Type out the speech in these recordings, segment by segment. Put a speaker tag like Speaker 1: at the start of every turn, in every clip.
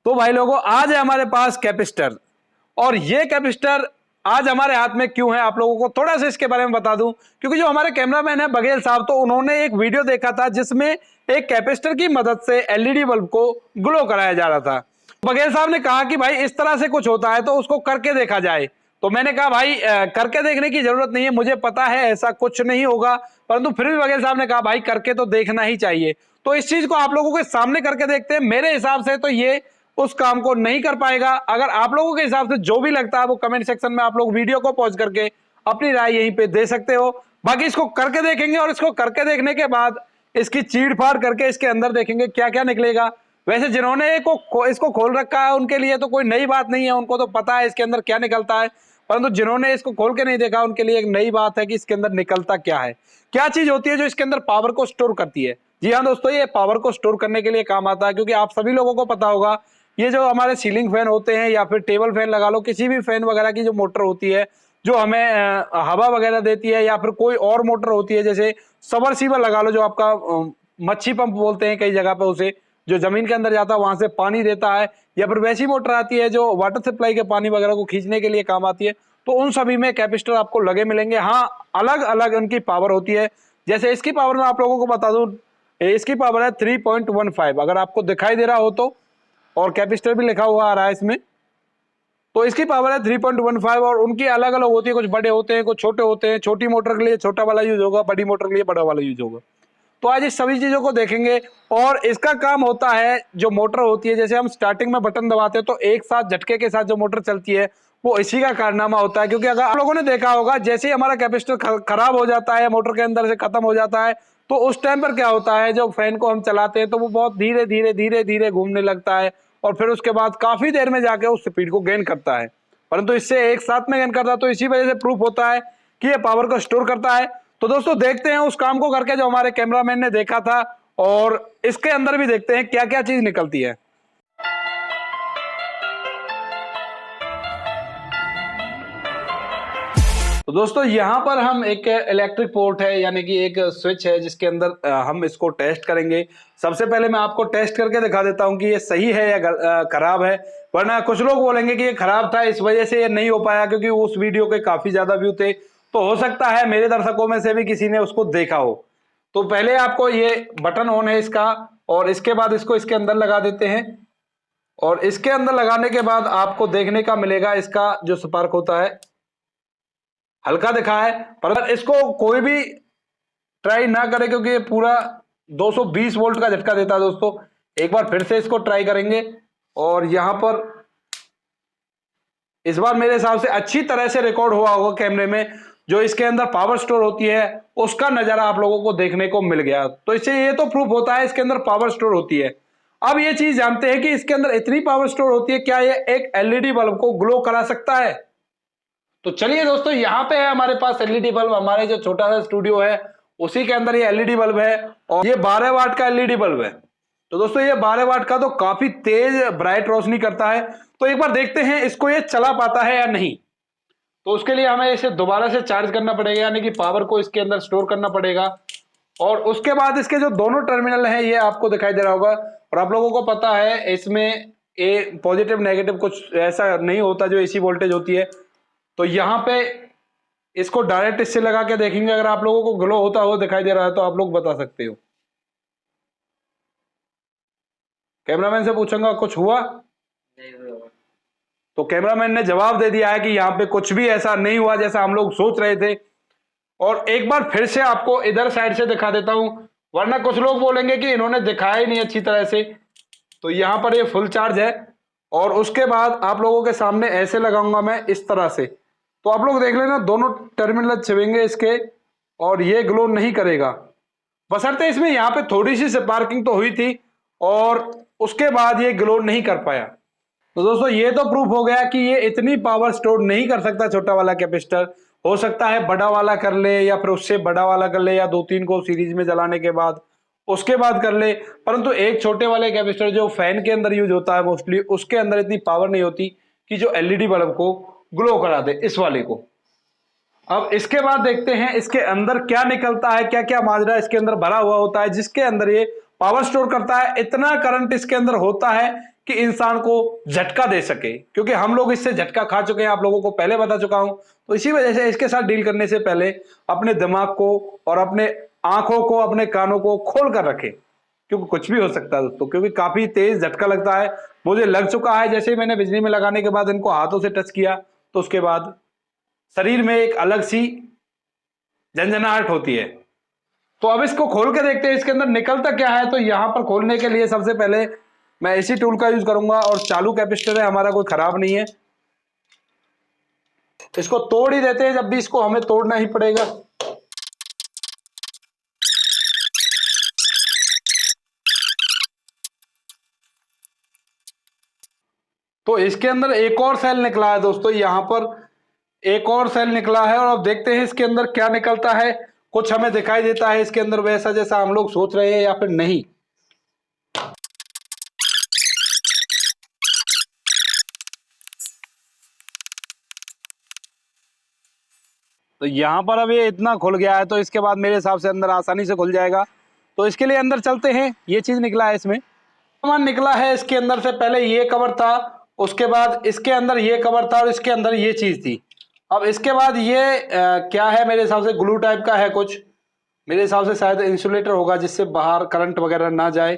Speaker 1: तो भाई लोगों, आज है हमारे पास कैपेसिटर। और ये कैपेसिटर आज हमारे हाथ में क्यों है, आप लोगों को थोड़ा सा इसके बारे में बता दूं। क्योंकि जो हमारे कैमरामैन है बघेल साहब, तो उन्होंने एक वीडियो देखा था जिसमें एक कैपेसिटर की मदद से एलईडी बल्ब को ग्लो कराया जा रहा था। बघेल साहब ने कहा कि भाई इस तरह से कुछ होता है तो उसको करके देखा जाए। तो मैंने कहा भाई करके देखने की जरूरत नहीं है, मुझे पता है ऐसा कुछ नहीं होगा, परंतु फिर भी बघेल साहब ने कहा भाई करके तो देखना ही चाहिए। तो इस चीज को आप लोगों के सामने करके देखते हैं। मेरे हिसाब से तो ये उस काम को नहीं कर पाएगा। अगर आप लोगों के हिसाब से जो भी लगता है वो कमेंट सेक्शन में आप लोग वीडियो को पॉज करके अपनी राय यहीं पे दे सकते हो। बाकी इसको करके देखेंगे और इसको करके देखने के बाद इसकी चीड़ फाड़ करके इसके अंदर देखेंगे क्या क्या निकलेगा। वैसे जिन्होंने इसको खोल रखा है उनके लिए तो कोई नई बात नहीं है, उनको तो पता है इसके अंदर क्या निकलता है। परंतु जिन्होंने इसको खोल के नहीं देखा उनके लिए एक नई बात है कि इसके अंदर निकलता क्या है, क्या चीज होती है जो इसके अंदर पावर को स्टोर करती है। जी हाँ दोस्तों, ये पावर को स्टोर करने के लिए काम आता है। क्योंकि आप सभी लोगों को पता होगा, ये जो हमारे सीलिंग फैन होते हैं या फिर टेबल फैन लगा लो, किसी भी फैन वगैरह की जो मोटर होती है जो हमें हवा वगैरह देती है, या फिर कोई और मोटर होती है जैसे सबमर्सिबल लगा लो, जो आपका मच्छी पंप बोलते हैं कई जगह पे उसे, जो जमीन के अंदर जाता है वहां से पानी देता है, या फिर वैसी मोटर आती है जो वाटर सप्लाई के पानी वगैरह को खींचने के लिए काम आती है। तो उन सभी में कैपेसिटर आपको लगे मिलेंगे। हाँ, अलग अलग उनकी पावर होती है। जैसे इसकी पावर मैं आप लोगों को बता दूं, इसकी पावर है 3.15, अगर आपको दिखाई दे रहा हो तो, और कैपेसिटर भी लिखा हुआ आ रहा है इसमें। तो इसकी पावर है 3.15 और उनकी अलग अलग होती है, कुछ बड़े होते हैं कुछ छोटे होते हैं। छोटी मोटर के लिए छोटा वाला यूज होगा, बड़ी मोटर के लिए बड़ा वाला यूज होगा। तो आज इस सभी चीजों को देखेंगे। और इसका काम होता है, जो मोटर होती है, जैसे हम स्टार्टिंग में बटन दबाते हैं तो एक साथ झटके के साथ जो मोटर चलती है वो इसी का कारनामा होता है। क्योंकि अगर आप लोगों ने देखा होगा, जैसे ही हमारा कैपेसिटर खराब हो जाता है, मोटर के अंदर से खत्म हो जाता है, तो उस टाइम पर क्या होता है, जब फैन को हम चलाते हैं तो वो बहुत धीरे धीरे धीरे धीरे घूमने लगता है और फिर उसके बाद काफी देर में जाके उस स्पीड को गेन करता है। परंतु इससे एक साथ में गेन करता है, तो इसी वजह से प्रूफ होता है कि ये पावर को स्टोर करता है। तो दोस्तों देखते हैं उस काम को करके जो हमारे कैमरामैन ने देखा था, और इसके अंदर भी देखते हैं क्या क्या चीज निकलती है। तो दोस्तों यहाँ पर हम एक इलेक्ट्रिक पोर्ट है, यानी कि एक स्विच है जिसके अंदर हम इसको टेस्ट करेंगे। सबसे पहले मैं आपको टेस्ट करके दिखा देता हूँ कि ये सही है या खराब है। वरना कुछ लोग बोलेंगे कि ये खराब था इस वजह से ये नहीं हो पाया, क्योंकि उस वीडियो के काफी ज्यादा व्यू थे। तो हो सकता है मेरे दर्शकों में से भी किसी ने उसको देखा हो। तो पहले आपको ये बटन ऑन है इसका, और इसके बाद इसको इसके अंदर लगा देते हैं। और इसके अंदर लगाने के बाद आपको देखने का मिलेगा इसका जो स्पार्क होता है हल्का दिखा है, पर इसको कोई भी ट्राई ना करे क्योंकि ये पूरा 220 वोल्ट का झटका देता है। दोस्तों एक बार फिर से इसको ट्राई करेंगे, और यहां पर इस बार मेरे हिसाब से अच्छी तरह से रिकॉर्ड हुआ होगा कैमरे में, जो इसके अंदर पावर स्टोर होती है उसका नजारा आप लोगों को देखने को मिल गया। तो इससे ये तो प्रूफ होता है इसके अंदर पावर स्टोर होती है। अब ये चीज जानते हैं कि इसके अंदर इतनी पावर स्टोर होती है, क्या ये एक एलईडी बल्ब को ग्लो करा सकता है। तो चलिए दोस्तों, यहाँ पे है हमारे पास एलईडी बल्ब। हमारे जो छोटा सा स्टूडियो है उसी के अंदर ये एलईडी बल्ब है, और ये 12 वाट का एलईडी बल्ब है। तो दोस्तों ये 12 वाट का तो काफी तेज ब्राइट रोशनी करता है। तो एक बार देखते हैं इसको ये चला पाता है या नहीं। तो उसके लिए हमें इसे दोबारा से चार्ज करना पड़ेगा, यानी कि पावर को इसके अंदर स्टोर करना पड़ेगा। और उसके बाद इसके जो दोनों टर्मिनल हैं ये आपको दिखाई दे रहा होगा, और आप लोगों को पता है इसमें ए पॉजिटिव नेगेटिव कुछ ऐसा नहीं होता जो एसी वोल्टेज होती है। तो यहाँ पे इसको डायरेक्ट इससे लगा के देखेंगे, अगर आप लोगों को ग्लो होता हुआ दिखाई दे रहा है तो आप लोग बता सकते हो। कैमरामैन से पूछूंगा कुछ हुआ? नहीं हुआ। तो कैमरामैन ने जवाब दे दिया है कि यहाँ पे कुछ भी ऐसा नहीं हुआ जैसा हम लोग सोच रहे थे। और एक बार फिर से आपको इधर साइड से दिखा देता हूं, वरना कुछ लोग बोलेंगे कि इन्होंने दिखाया ही नहीं अच्छी तरह से। तो यहाँ पर ये फुल चार्ज है, और उसके बाद आप लोगों के सामने ऐसे लगाऊंगा मैं इस तरह से। तो आप लोग देख लेना दोनों टर्मिनल छिपेंगे इसके, और ये ग्लो नहीं करेगा, बशर्ते इसमें यहाँ पे थोड़ी सी स्पार्किंग तो हुई थी, और उसके बाद ये ग्लो नहीं कर पाया। तो दोस्तों ये तो प्रूफ हो गया कि ये इतनी पावर स्टोर नहीं कर सकता छोटा वाला कैपेसिटर। हो सकता है बड़ा वाला कर ले, या फिर उससे बड़ा वाला कर ले, या 2-3 को सीरीज में जलाने के बाद उसके बाद कर ले। परंतु एक छोटे वाले कैपेसिटर जो फैन के अंदर यूज होता है मोस्टली, उसके अंदर इतनी पावर नहीं होती कि जो एलईडी बल्ब को ग्लो करा दे इस वाले को। अब इसके बाद देखते हैं इसके अंदर क्या निकलता है, क्या क्या माजरा इसके अंदर भरा हुआ होता है जिसके अंदर ये पावर स्टोर करता है। इतना करंट इसके अंदर होता है कि इंसान को झटका दे सके, क्योंकि हम लोग इससे झटका खा चुके हैं, आप लोगों को पहले बता चुका हूं। तो इसी वजह से इसके साथ डील करने से पहले अपने दिमाग को और अपने आंखों को, अपने कानों को खोल कर रखें, क्योंकि कुछ भी हो सकता है दोस्तों, क्योंकि काफी तेज झटका लगता है। मुझे लग चुका है, जैसे ही मैंने बिजली में लगाने के बाद इनको हाथों से टच किया तो उसके बाद शरीर में एक अलग सी झंझनाहट होती है। तो अब इसको खोल के देखते हैं इसके अंदर निकलता क्या है। तो यहां पर खोलने के लिए सबसे पहले मैं इसी टूल का यूज करूंगा, और चालू कैपेसिटर है हमारा, कोई खराब नहीं है। इसको तोड़ ही देते हैं, जब भी इसको हमें तोड़ना ही पड़ेगा। तो इसके अंदर एक और सेल निकला है दोस्तों, यहां पर एक और सेल निकला है, और अब देखते हैं इसके अंदर क्या निकलता है। कुछ हमें दिखाई देता है इसके अंदर वैसा जैसा हम लोग सोच रहे हैं या फिर नहीं। तो यहां पर अब ये इतना खुल गया है, तो इसके बाद मेरे हिसाब से अंदर आसानी से खुल जाएगा। तो इसके लिए अंदर चलते हैं। ये चीज निकला है, इसमें सामान निकला है इसके अंदर से। पहले ये कवर था, उसके बाद इसके अंदर ये कवर था, और इसके अंदर ये चीज थी। अब इसके बाद ये क्या है, मेरे हिसाब से ग्लू टाइप का है कुछ। मेरे हिसाब से शायद इंसुलेटर होगा, जिससे बाहर करंट वगैरह ना जाए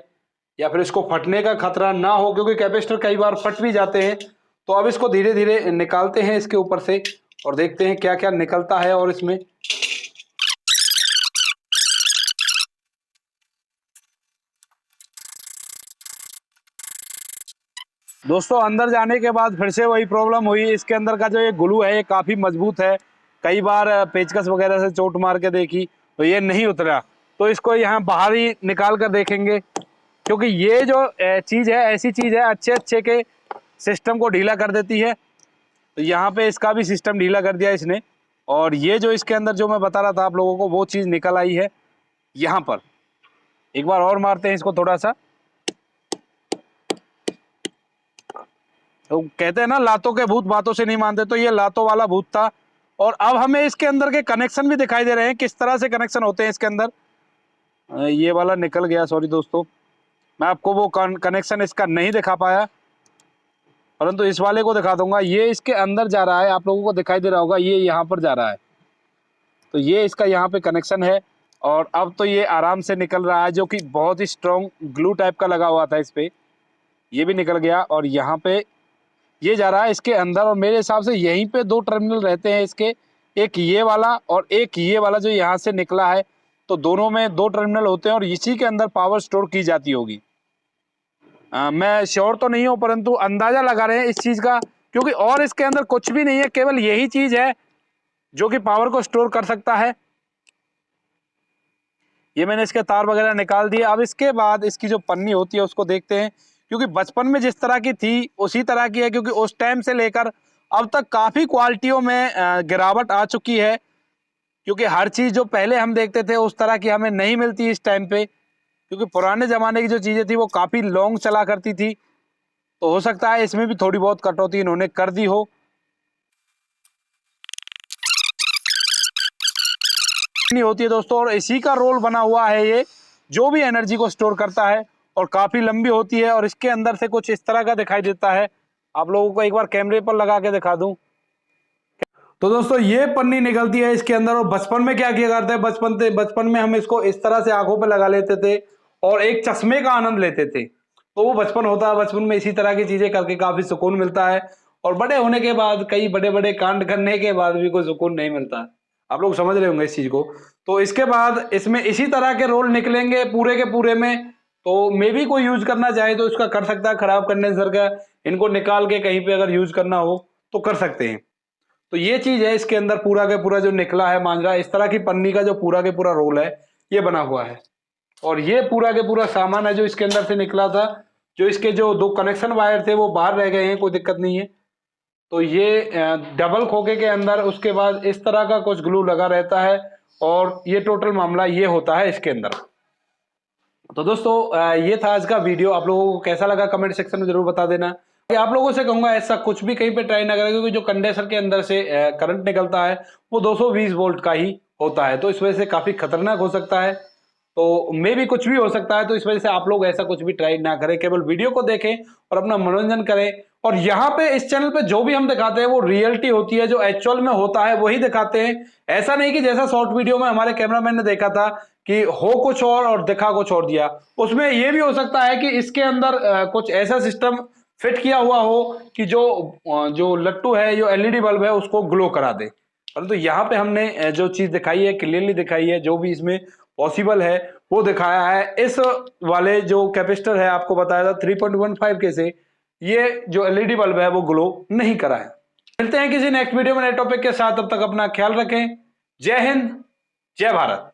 Speaker 1: या फिर इसको फटने का खतरा ना हो, क्योंकि कैपेसिटर कई बार फट भी जाते हैं। तो अब इसको धीरे धीरे निकालते हैं इसके ऊपर से, और देखते हैं क्या क्या निकलता है। और इसमें दोस्तों अंदर जाने के बाद फिर से वही प्रॉब्लम हुई। इसके अंदर का जो ये ग्लू है ये काफ़ी मजबूत है। कई बार पेचकस वगैरह से चोट मार के देखी तो ये नहीं उतरा। तो इसको यहाँ बाहर ही निकाल कर देखेंगे, क्योंकि ये जो चीज़ है ऐसी चीज़ है अच्छे अच्छे के सिस्टम को ढीला कर देती है। तो यहाँ पे इसका भी सिस्टम ढीला कर दिया इसने। और ये जो इसके अंदर जो मैं बता रहा था आप लोगों को, वो चीज़ निकल आई है यहाँ पर। एक बार और मारते हैं इसको थोड़ा सा। तो कहते हैं ना, लातों के भूत बातों से नहीं मानते, तो ये लातों वाला भूत था। और अब हमें इसके अंदर के कनेक्शन भी दिखाई दे रहे हैं, किस तरह से कनेक्शन होते हैं इसके अंदर। ये वाला निकल गया, सॉरी दोस्तों, मैं आपको वो कनेक्शन इसका नहीं दिखा पाया, परंतु इस वाले को दिखा दूंगा। ये इसके अंदर जा रहा है, आप लोगों को दिखाई दे रहा होगा, ये यहाँ पर जा रहा है। तो ये इसका यहाँ पे कनेक्शन है, और अब तो ये आराम से निकल रहा है, जो कि बहुत ही स्ट्रॉन्ग ग्लू टाइप का लगा हुआ था इस पर। ये भी निकल गया, और यहाँ पे ये जा रहा है इसके अंदर। और मेरे हिसाब से यहीं पे दो टर्मिनल रहते हैं इसके, एक ये वाला और एक ये वाला जो यहाँ से निकला है। तो दोनों में दो टर्मिनल होते हैं, और इसी के अंदर पावर स्टोर की जाती होगी। मैं श्योर तो नहीं हूँ, परंतु अंदाजा लगा रहे हैं इस चीज़ का, क्योंकि और इसके अंदर कुछ भी नहीं है, केवल यही चीज़ है जो कि पावर को स्टोर कर सकता है। ये मैंने इसके तार वगैरह निकाल दिए। अब इसके बाद इसकी जो पन्नी होती है उसको देखते हैं, क्योंकि बचपन में जिस तरह की थी उसी तरह की है, क्योंकि उस टाइम से लेकर अब तक काफ़ी क्वालिटियों में गिरावट आ चुकी है। क्योंकि हर चीज़ जो पहले हम देखते थे उस तरह की हमें नहीं मिलती इस टाइम पे, क्योंकि पुराने ज़माने की जो चीज़ें थी वो काफ़ी लॉन्ग चला करती थी। तो हो सकता है इसमें भी थोड़ी बहुत कटौती इन्होंने कर दी हो। नहीं होती है दोस्तों, और इसी का रोल बना हुआ है ये, जो भी एनर्जी को स्टोर करता है, और काफ़ी लंबी होती है। और इसके अंदर से कुछ इस तरह का दिखाई देता है, आप लोगों को एक बार कैमरे पर लगा के दिखा दूं। तो दोस्तों ये पन्नी निकलती है इसके अंदर। और बचपन में क्या किया करते हैं, बचपन में हम इसको इस तरह से आंखों पे लगा लेते थे और एक चश्मे का आनंद लेते थे। तो वो बचपन होता है, बचपन में इसी तरह की चीजें करके काफी सुकून मिलता है। और बड़े होने के बाद, कई बड़े बड़े कांड करने के बाद भी कोई सुकून नहीं मिलता। आप लोग समझ रहे होंगे इस चीज को। तो इसके बाद इसमें इसी तरह के रोल निकलेंगे पूरे के पूरे में। तो मे भी कोई यूज करना चाहे तो इसका कर सकता है, खराब कंडेंसर का। इनको निकाल के कहीं पे अगर यूज करना हो तो कर सकते हैं। तो ये चीज है इसके अंदर, पूरा के पूरा जो निकला है मांजरा, इस तरह की पन्नी का जो पूरा के पूरा रोल है ये बना हुआ है। और ये पूरा के पूरा सामान है जो इसके अंदर से निकला था। जो इसके जो दो कनेक्शन वायर थे वो बाहर रह गए हैं, कोई दिक्कत नहीं है। तो ये डबल खोखे के अंदर उसके बाद इस तरह का कुछ ग्लू लगा रहता है, और ये टोटल मामला ये होता है इसके अंदर। तो दोस्तों ये था आज का वीडियो। आप लोगों को कैसा लगा कमेंट सेक्शन में जरूर बता देना। आप लोगों से कहूंगा ऐसा कुछ भी कहीं पे ट्राई ना करें, क्योंकि जो कंडेंसर के अंदर से करंट निकलता है वो 220 वोल्ट का ही होता है, तो इस वजह से काफी खतरनाक हो सकता है, तो मे भी कुछ भी हो सकता है। तो इस वजह से आप लोग ऐसा कुछ भी ट्राई ना करें, केवल वीडियो को देखें और अपना मनोरंजन करें। और यहाँ पे इस चैनल पे जो भी हम दिखाते हैं वो रियलिटी होती है, जो एक्चुअल में होता है वही दिखाते हैं। ऐसा नहीं कि जैसा शॉर्ट वीडियो में हमारे कैमरामैन ने देखा था कि हो कुछ और दिखा कुछ और दिया। उसमें यह भी हो सकता है कि इसके अंदर कुछ ऐसा सिस्टम फिट किया हुआ हो कि जो लट्टू है, जो एलईडी बल्ब है, उसको ग्लो करा दे। परंतु यहाँ पे हमने जो चीज दिखाई है क्लियरली दिखाई है, जो भी इसमें पॉसिबल है वो दिखाया है। इस वाले जो कैपेसिटर है आपको बताया था 3.15 के से ये जो एलईडी बल्ब है वो ग्लो नहीं करा है। मिलते हैं किसी नेक्स्ट वीडियो में नए टॉपिक के साथ, तब तक अपना ख्याल रखें। जय हिंद, जय भारत।